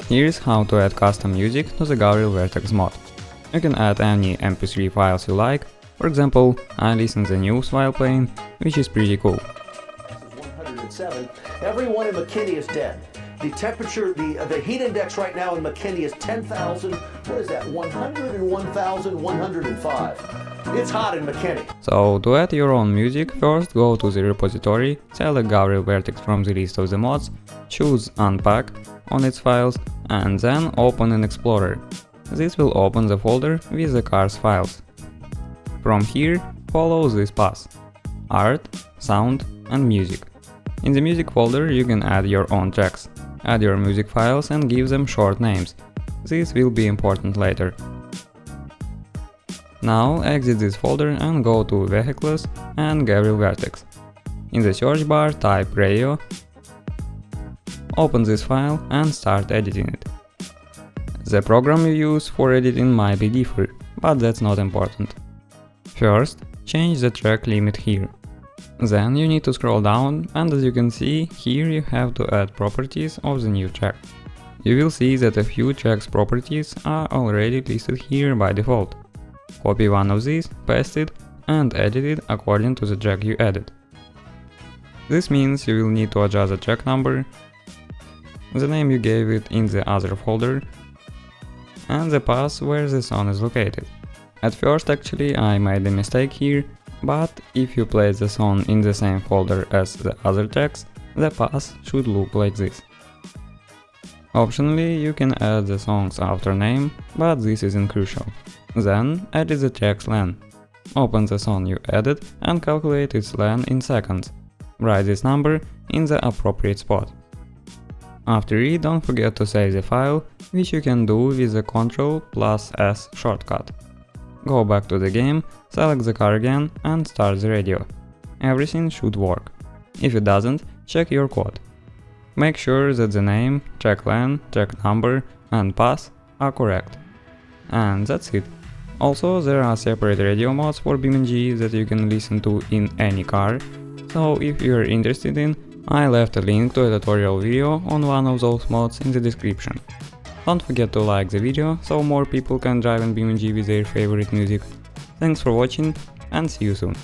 Here's how to add custom music to the Gavril Vertex mod. You can add any MP3 files you like. For example, I listen to the news while playing, which is pretty cool. 107. Everyone in McKinney is dead. The temperature, the heat index right now in McKinney is 10,000. What is that? 101,105. It's hot in McKinney. So to add your own music, first go to the repository, select Gavril Vertex from the list of the mods, choose Unpack on its files, and then open an explorer. This will open the folder with the cars files. From here, follow this path: art, sound, and music. In the music folder you can add your own tracks. Add your music files and give them short names. This will be important later. Now exit this folder and go to Vehicles and Gavril Vertex. In the search bar type radio, open this file and start editing it. The program you use for editing might be different, but that's not important. First, change the track limit here. Then you need to scroll down, and as you can see, here you have to add properties of the new track. You will see that a few tracks' properties are already listed here by default. Copy one of these, paste it, and edit it according to the track you added. This means you will need to adjust the track number, the name you gave it in the other folder, and the path where the song is located. At first actually I made a mistake here, but if you place the song in the same folder as the other tracks, the path should look like this. Optionally you can add the song's after name, but this isn't crucial. Then edit the track's length. Open the song you added and calculate its length in seconds. Write this number in the appropriate spot. After it, don't forget to save the file, which you can do with the Ctrl+S shortcut. Go back to the game, select the car again and start the radio. Everything should work. If it doesn't, check your code. Make sure that the name, track length, track number and path are correct. And that's it. Also, there are separate radio mods for BeamNG that you can listen to in any car, so if you are interested in, I left a link to a tutorial video on one of those mods in the description. Don't forget to like the video so more people can drive in BeamNG with their favorite music. Thanks for watching and see you soon.